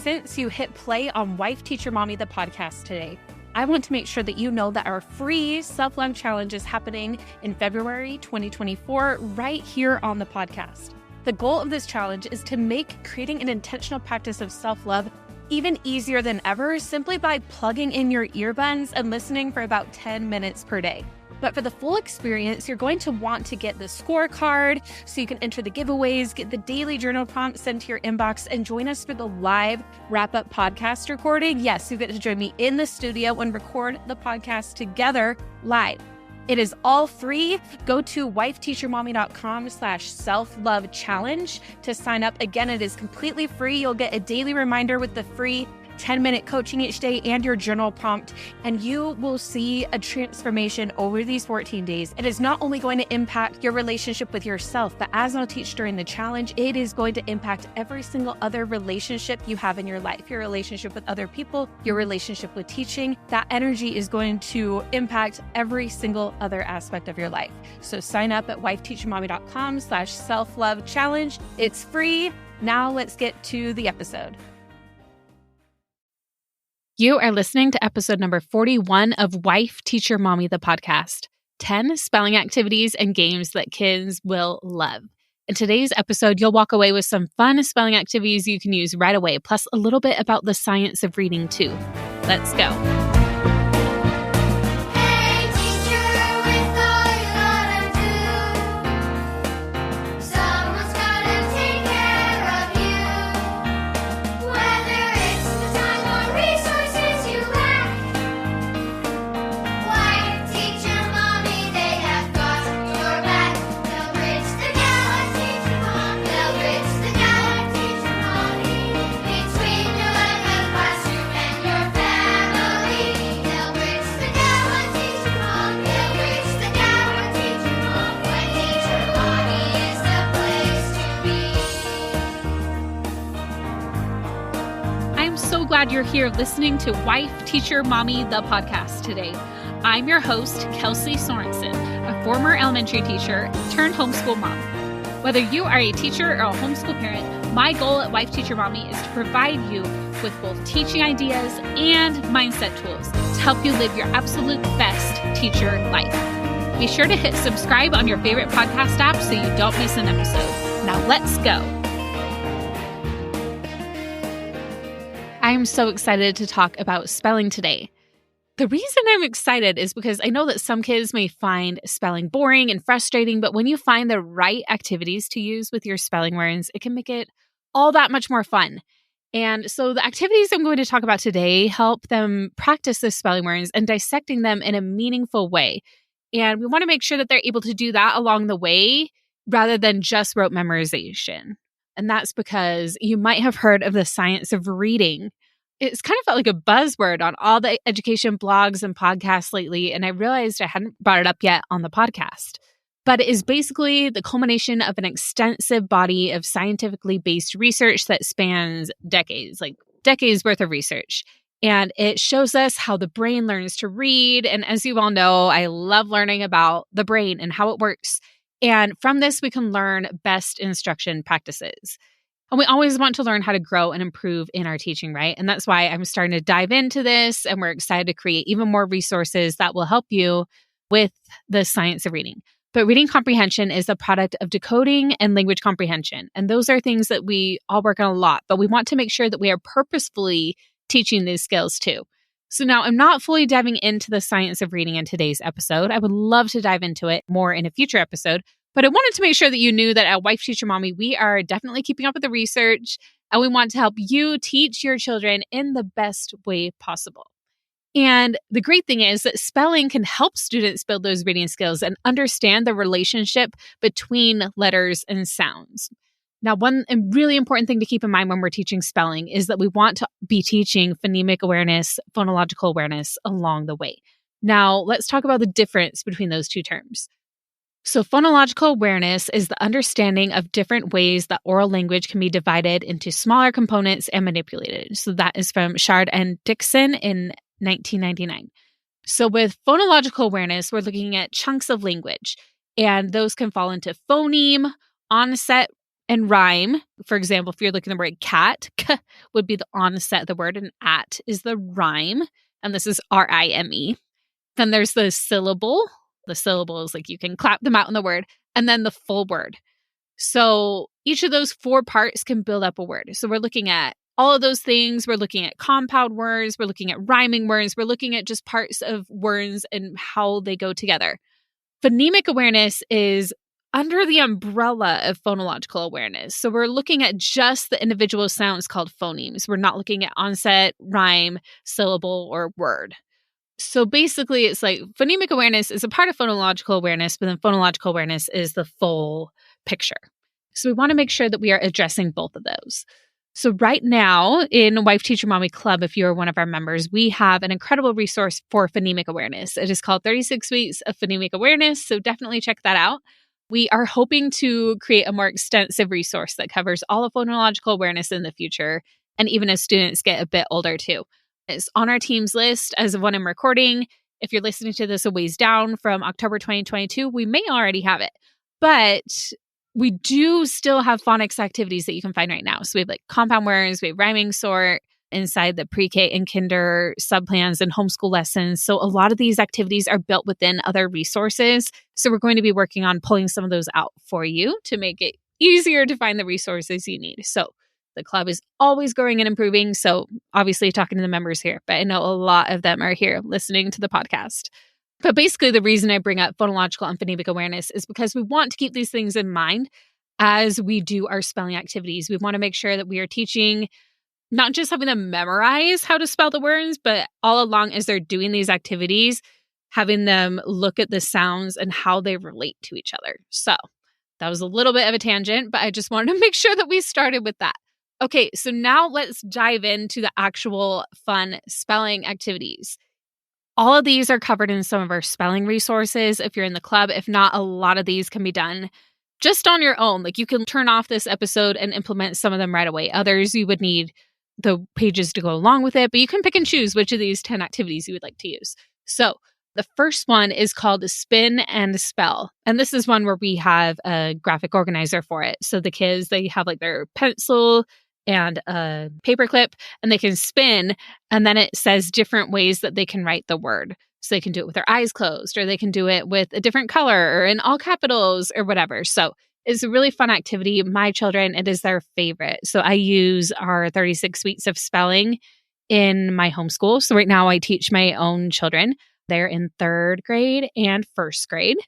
since you hit play on Wife Teacher Mommy, the podcast today, I want to make sure that you know that our free self-love challenge is happening in February 2024 right here on the podcast. The goal of this challenge is to make creating an intentional practice of self-love even easier than ever simply by plugging in your earbuds and listening for about 10 minutes per day. But for the full experience, you're going to want to get the scorecard so you can enter the giveaways, get the daily journal prompts sent to your inbox, and join us for the live wrap-up podcast recording. Yes, you get to join me in the studio and record the podcast together live. It is all free. Go to wifeteachermommy.com/self-love challenge to sign up. Again, it is completely free. You'll get a daily reminder with the free 10-minute coaching each day and your journal prompt, and you will see a transformation over these 14 days. It is not only going to impact your relationship with yourself, but as I'll teach during the challenge, it is going to impact every single other relationship you have in your life, your relationship with other people, your relationship with teaching. That energy is going to impact every single other aspect of your life. So sign up at wifeteachermommy.com/self-love challenge. It's free. Now let's get to the episode. You are listening to episode number 41 of Wife Teacher Mommy, the podcast, 10 spelling activities and games that kids will love. In today's episode, you'll walk away with some fun spelling activities you can use right away, plus a little bit about the science of reading too. Let's go. Glad you're here listening to Wife Teacher Mommy, the podcast today. I'm your host, Kelsey Sorensen, a former elementary teacher turned homeschool mom. Whether you are a teacher or a homeschool parent, my goal at Wife Teacher Mommy is to provide you with both teaching ideas and mindset tools to help you live your absolute best teacher life. Be sure to hit subscribe on your favorite podcast app so you don't miss an episode. Now let's go. I'm so excited to talk about spelling today. The reason I'm excited is because I know that some kids may find spelling boring and frustrating, but when you find the right activities to use with your spelling words, it can make it all that much more fun. And so the activities I'm going to talk about today help them practice the spelling words and dissecting them in a meaningful way. And we want to make sure that they're able to do that along the way rather than just rote memorization. And that's because you might have heard of the science of reading. It's kind of felt like a buzzword on all the education blogs and podcasts lately, and I realized I hadn't brought it up yet on the podcast. But it is basically the culmination of an extensive body of scientifically based research that spans decades, like decades worth of research. And it shows us how the brain learns to read. And as you all know, I love learning about the brain and how it works. And from this, we can learn best instruction practices. And we always want to learn how to grow and improve in our teaching, right? And that's why I'm starting to dive into this, and we're excited to create even more resources that will help you with the science of reading. But reading comprehension is a product of decoding and language comprehension. And those are things that we all work on a lot, but we want to make sure that we are purposefully teaching these skills too. So now I'm not fully diving into the science of reading in today's episode. I would love to dive into it more in a future episode, but I wanted to make sure that you knew that at Wife Teacher Mommy, we are definitely keeping up with the research, and we want to help you teach your children in the best way possible. And the great thing is that spelling can help students build those reading skills and understand the relationship between letters and sounds. Now, one really important thing to keep in mind when we're teaching spelling is that we want to be teaching phonemic awareness, phonological awareness along the way. Now, let's talk about the difference between those two terms. So phonological awareness is the understanding of different ways that oral language can be divided into smaller components and manipulated. So that is from Shard and Dixon in 1999. So with phonological awareness, we're looking at chunks of language, and those can fall into phoneme, onset, and rhyme. For example, if you're looking at the word cat, k would be the onset of the word, and at is the rhyme. And this is R-I-M-E. Then there's the syllable. The syllable is like you can clap them out in the word, and then the full word. So each of those 4 parts can build up a word. So we're looking at all of those things. We're looking at compound words. We're looking at rhyming words. We're looking at just parts of words and how they go together. Phonemic awareness is under the umbrella of phonological awareness. So we're looking at just the individual sounds called phonemes. We're not looking at onset, rhyme, syllable, or word. So basically, it's like phonemic awareness is a part of phonological awareness, but then phonological awareness is the full picture. So we want to make sure that we are addressing both of those. So right now in Wife Teacher Mommy Club, if you're one of our members, we have an incredible resource for phonemic awareness. It is called 36 Weeks of Phonemic Awareness. So definitely check that out. We are hoping to create a more extensive resource that covers all of phonological awareness in the future, and even as students get a bit older too. It's on our team's list as of when I'm recording. If you're listening to this a ways down from October 2022, we may already have it. But we do still have phonics activities that you can find right now. So we have like compound words, we have rhyming sort inside the pre-K and kinder subplans and homeschool lessons. So a lot of these activities are built within other resources. So we're going to be working on pulling some of those out for you to make it easier to find the resources you need. So the club is always growing and improving. So obviously talking to the members here, but I know a lot of them are here listening to the podcast. But basically the reason I bring up phonological and phonemic awareness is because we want to keep these things in mind as we do our spelling activities. We want to make sure that we are teaching, not just having them memorize how to spell the words, but all along as they're doing these activities, having them look at the sounds and how they relate to each other. So that was a little bit of a tangent, but I just wanted to make sure that we started with that. Okay, so now let's dive into the actual fun spelling activities. All of these are covered in some of our spelling resources if you're in the club. If not, a lot of these can be done just on your own. Like you can turn off this episode and implement some of them right away. Others, you would need the pages to go along with it, but you can pick and choose which of these 10 activities you would like to use. So the first one is called Spin and Spell. And this is one where we have a graphic organizer for it. So the kids, they have like their pencil and a paper clip, and they can spin, and then it says different ways that they can write the word. So they can do it with their eyes closed, or they can do it with a different color or in all capitals or whatever. So it's a really fun activity. My children, it is their favorite. So I use our 36 weeks of spelling in my homeschool. So right now I teach my own children. They're in 3rd grade and 1st grade.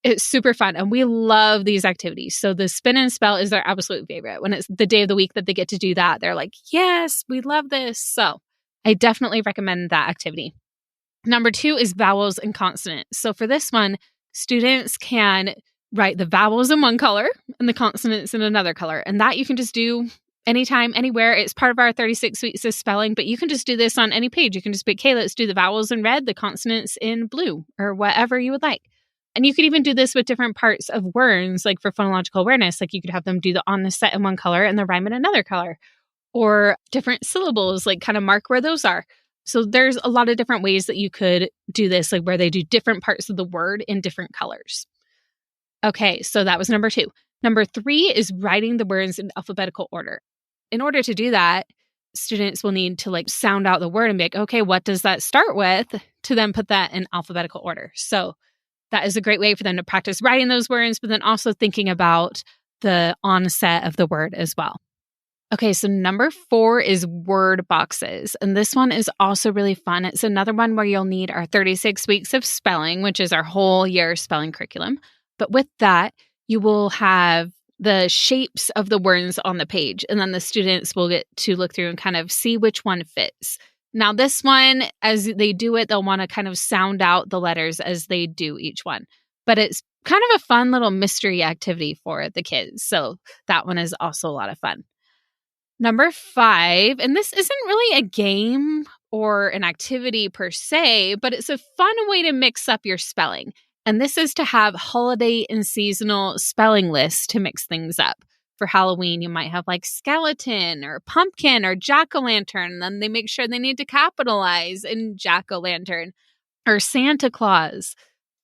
It's super fun, and we love these activities. So the spin and spell is their absolute favorite. When it's the day of the week that they get to do that, they're like, yes, we love this. So I definitely recommend that activity. Number 2 is vowels and consonants. So for this one, students can write the vowels in one color and the consonants in another color. And that you can just do anytime, anywhere. It's part of our 36 weeks of spelling, but you can just do this on any page. You can just pick, okay, let's do the vowels in red, the consonants in blue, or whatever you would like. And you could even do this with different parts of words, like for phonological awareness. Like you could have them do the onset in one color and the rhyme in another color, or different syllables, like kind of mark where those are. So there's a lot of different ways that you could do this, like where they do different parts of the word in different colors. Okay, so that was number 2. Number 3 is writing the words in alphabetical order. In order to do that, students will need to like sound out the word and be like, okay, what does that start with? To then put that in alphabetical order. So that is a great way for them to practice writing those words, but then also thinking about the onset of the word as well. Okay, so number 4 is word boxes. And this one is also really fun. It's another one where you'll need our 36 weeks of spelling, which is our whole year spelling curriculum. But with that, you will have the shapes of the words on the page, and then the students will get to look through and kind of see which one fits. Now, this one, as they do it, they'll want to kind of sound out the letters as they do each one. But it's kind of a fun little mystery activity for the kids. So that one is also a lot of fun. Number 5, and this isn't really a game or an activity per se, but it's a fun way to mix up your spelling. And this is to have holiday and seasonal spelling lists to mix things up. For Halloween, you might have like skeleton or pumpkin or jack-o'-lantern. And then they make sure they need to capitalize in jack-o'-lantern, or Santa Claus,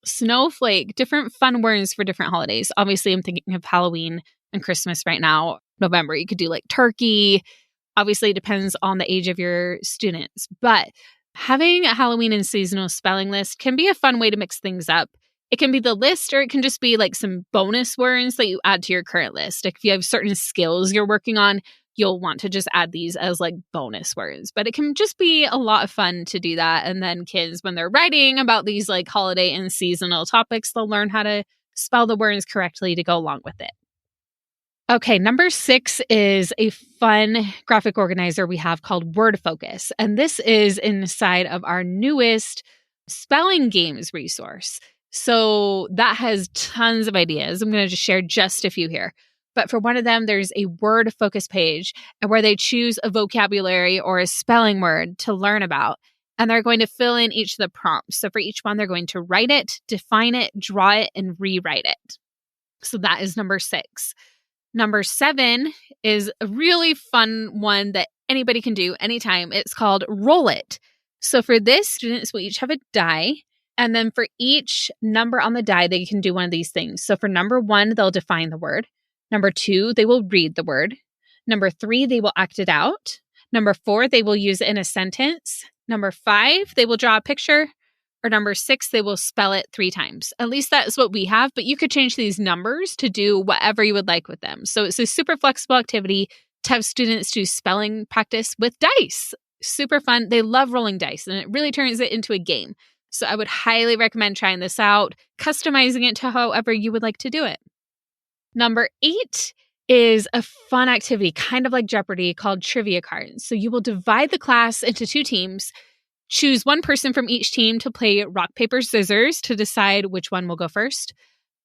snowflake, different fun words for different holidays. Obviously, I'm thinking of Halloween and Christmas right now, November. You could do like turkey. Obviously, it depends on the age of your students. But having a Halloween and seasonal spelling list can be a fun way to mix things up. It can be the list, or it can just be like some bonus words that you add to your current list. Like if you have certain skills you're working on, you'll want to just add these as like bonus words. But it can just be a lot of fun to do that. And then kids, when they're writing about these like holiday and seasonal topics, they'll learn how to spell the words correctly to go along with it. Okay, number 6 is a fun graphic organizer we have called Word Focus. And this is inside of our newest spelling games resource. So that has tons of ideas. I'm going to just share just a few here. But for one of them, there's a word focus page where they choose a vocabulary or a spelling word to learn about. And they're going to fill in each of the prompts. So for each one, they're going to write it, define it, draw it, and rewrite it. So that is number 6. Number 7 is a really fun one that anybody can do anytime. It's called Roll It. So for this, students will each have a die. And then for each number on the die, they can do one of these things. So for number 1, they'll define the word. Number 2, they will read the word. Number 3, they will act it out. Number 4, they will use it in a sentence. Number 5, they will draw a picture. Or number 6, they will spell it 3 times. At least that's what we have, but you could change these numbers to do whatever you would like with them. So it's a super flexible activity to have students do spelling practice with dice. Super fun. They love rolling dice, and it really turns it into a game. So I would highly recommend trying this out, customizing it to however you would like to do it. Number 8 is a fun activity, kind of like Jeopardy, called Trivia Cards. So you will divide the class into 2 teams. Choose one person from each team to play rock, paper, scissors to decide which one will go first.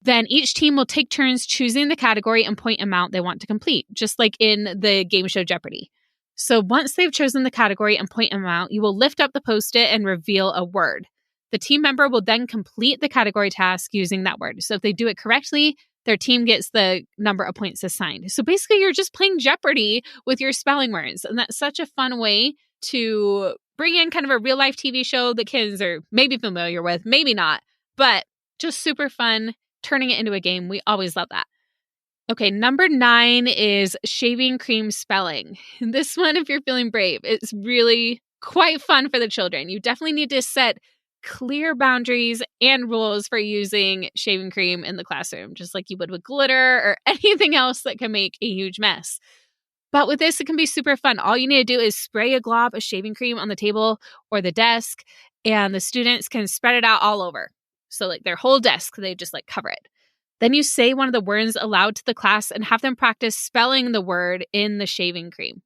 Then each team will take turns choosing the category and point amount they want to complete, just like in the game show Jeopardy. So once they've chosen the category and point amount, you will lift up the Post-it and reveal a word. The team member will then complete the category task using that word. So if they do it correctly, their team gets the number of points assigned. So basically, you're just playing Jeopardy with your spelling words. And that's such a fun way to bring in kind of a real life TV show that kids are maybe familiar with, maybe not, but just super fun, turning it into a game. We always love that. Okay, number 9 is shaving cream spelling. This one, if you're feeling brave, it's really quite fun for the children. You definitely need to set clear boundaries and rules for using shaving cream in the classroom, just like you would with glitter or anything else that can make a huge mess. But with this, it can be super fun. All you need to do is spray a glob of shaving cream on the table or the desk, and the students can spread it out all over. So like their whole desk, they just like cover it. Then you say one of the words aloud to the class and have them practice spelling the word in the shaving cream.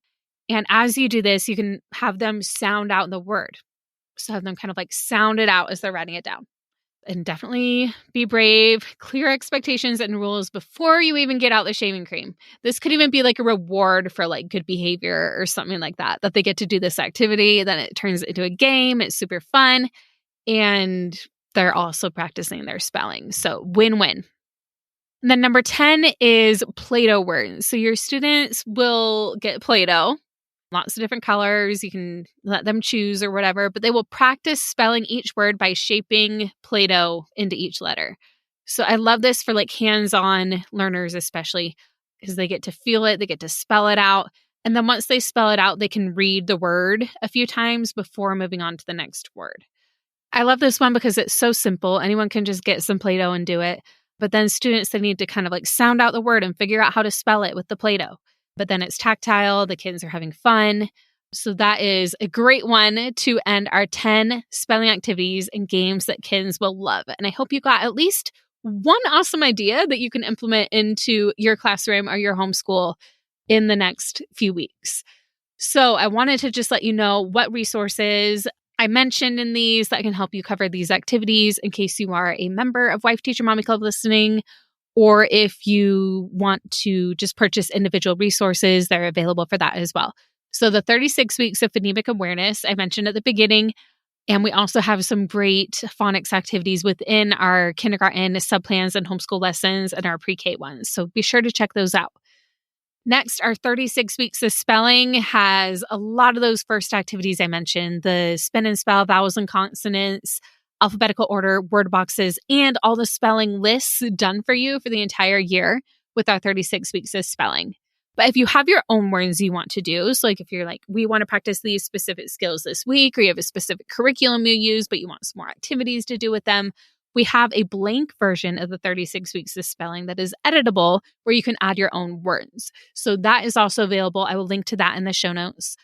And as you do this, you can have them sound out the word. So have them kind of like sound it out as they're writing it down. And definitely be brave, clear expectations and rules before you even get out the shaving cream. This could even be like a reward for like good behavior or something like that they get to do this activity. Then it turns into a game. It's super fun. And they're also practicing their spelling. So win-win. And then number 10 is Play-Doh words. So your students will get Play-Doh. Lots of different colors. You can let them choose or whatever, but they will practice spelling each word by shaping Play-Doh into each letter. So I love this for like hands-on learners, especially because they get to feel it, they get to spell it out. And then once they spell it out, they can read the word a few times before moving on to the next word. I love this one because it's so simple. Anyone can just get some Play-Doh and do it. But then students, they need to kind of like sound out the word and figure out how to spell it with the Play-Doh. But then it's tactile. The kids are having fun. So that is a great one to end our 10 spelling activities and games that kids will love. And I hope you got at least one awesome idea that you can implement into your classroom or your homeschool in the next few weeks. So I wanted to just let you know what resources I mentioned in these that can help you cover these activities in case you are a member of Wife Teacher Mommy Club listening, or if you want to just purchase individual resources, they're available for that as well. So the 36 weeks of phonemic awareness I mentioned at the beginning, and we also have some great phonics activities within our kindergarten subplans and homeschool lessons and our pre-K ones. So be sure to check those out. Next, our 36 weeks of spelling has a lot of those first activities I mentioned, the spin and spell, vowels and consonants, alphabetical order, word boxes, and all the spelling lists done for you for the entire year. with our 36 weeks of spelling. But if you have your own words you want to do, so like if you're like, we want to practice these specific skills this week, or you have a specific curriculum you use, but you want some more activities to do with them, we have a blank version of the 36 weeks of spelling that is editable where you can add your own words. So that is also available. I will link to that in the show notes.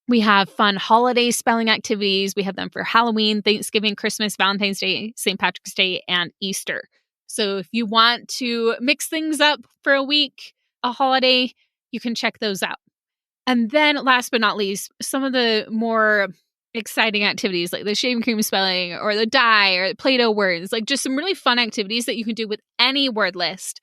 We have fun holiday spelling activities. We have them for Halloween, Thanksgiving, Christmas, Valentine's Day, St. Patrick's Day, and Easter. So if you want to mix things up for a week, a holiday, you can check those out. And then last but not least, some of the more exciting activities like the shaving cream spelling or the die or Play-Doh words, like just some really fun activities that you can do with any word list.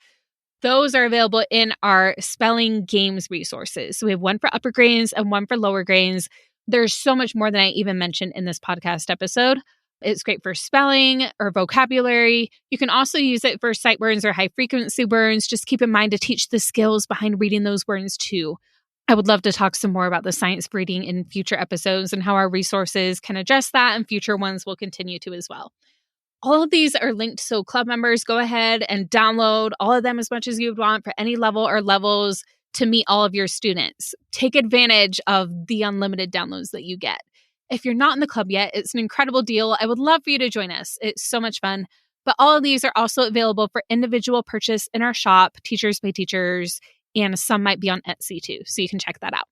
Those are available in our spelling games resources. So we have one for upper grades and one for lower grades. There's so much more than I even mentioned in this podcast episode. It's great for spelling or vocabulary. You can also use it for sight words or high frequency words. Just keep in mind to teach the skills behind reading those words too. I would love to talk some more about the science of reading in future episodes and how our resources can address that, and future ones will continue to as well. All of these are linked, so club members, go ahead and download all of them as much as you would want for any level or levels to meet all of your students. Take advantage of the unlimited downloads that you get. If you're not in the club yet, it's an incredible deal. I would love for you to join us. It's so much fun. But all of these are also available for individual purchase in our shop, Teachers by Teachers, and some might be on Etsy too, so you can check that out.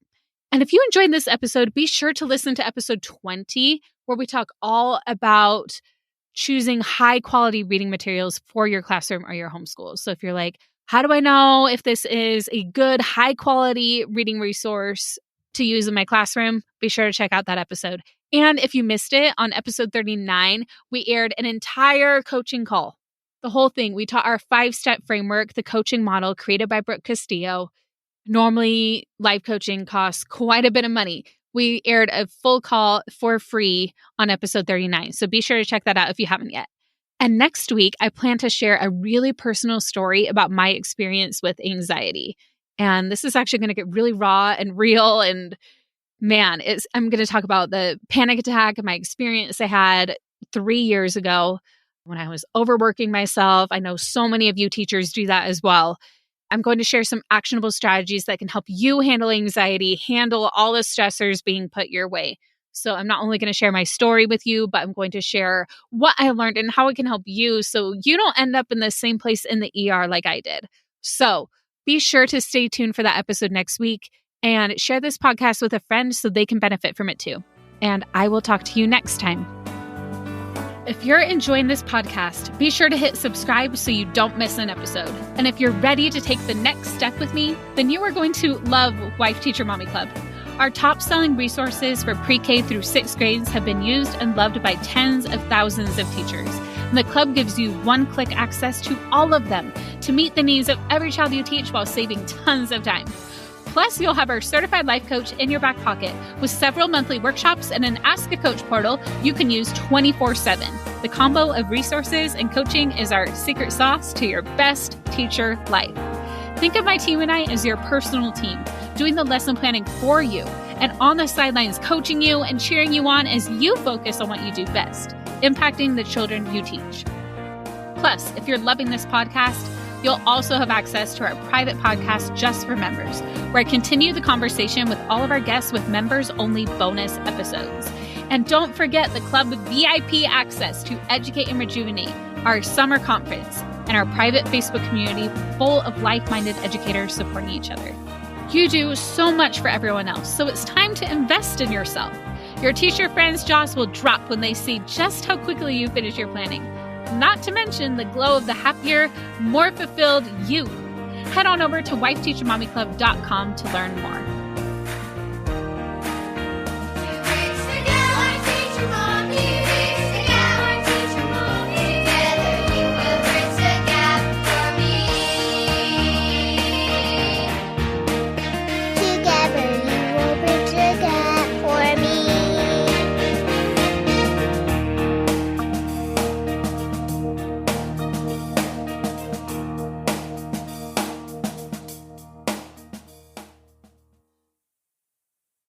And if you enjoyed this episode, be sure to listen to episode 20, where we talk all about choosing high quality reading materials for your classroom or your homeschool. So if you're like, how do I know if this is a good high quality reading resource to use in my classroom? Be sure to check out that episode. And if you missed it, on episode 39, we aired an entire coaching call. The whole thing. We taught our 5-step framework, the coaching model created by Brooke Castillo. Normally, live coaching costs quite a bit of money. We aired a full call for free on episode 39. So be sure to check that out if you haven't yet. And next week, I plan to share a really personal story about my experience with anxiety. And this is actually going to get really raw and real. And man, I'm going to talk about the panic attack and my experience I had 3 years ago when I was overworking myself. I know so many of you teachers do that as well. I'm going to share some actionable strategies that can help you handle anxiety, handle all the stressors being put your way. So I'm not only going to share my story with you, but I'm going to share what I learned and how it can help you so you don't end up in the same place in the ER like I did. So be sure to stay tuned for that episode next week and share this podcast with a friend so they can benefit from it too. And I will talk to you next time. If you're enjoying this podcast, be sure to hit subscribe so you don't miss an episode. And if you're ready to take the next step with me, then you are going to love Wife Teacher Mommy Club. Our top-selling resources for pre-K through 6th grades have been used and loved by tens of thousands of teachers. And the club gives you one-click access to all of them to meet the needs of every child you teach while saving tons of time. Plus, you'll have our certified life coach in your back pocket with several monthly workshops and an Ask a Coach portal you can use 24/7. The combo of resources and coaching is our secret sauce to your best teacher life. Think of my team and I as your personal team, doing the lesson planning for you and on the sidelines coaching you and cheering you on as you focus on what you do best, impacting the children you teach. Plus, if you're loving this podcast, you'll also have access to our private podcast just for members, where I continue the conversation with all of our guests with members-only bonus episodes. And don't forget the club VIP access to Educate and Rejuvenate, our summer conference, and our private Facebook community full of like-minded educators supporting each other. You do so much for everyone else, so it's time to invest in yourself. Your teacher friends' jaws will drop when they see just how quickly you finish your planning. Not to mention the glow of the happier, more fulfilled you. Head on over to wifeteachermommyclub.com to learn more.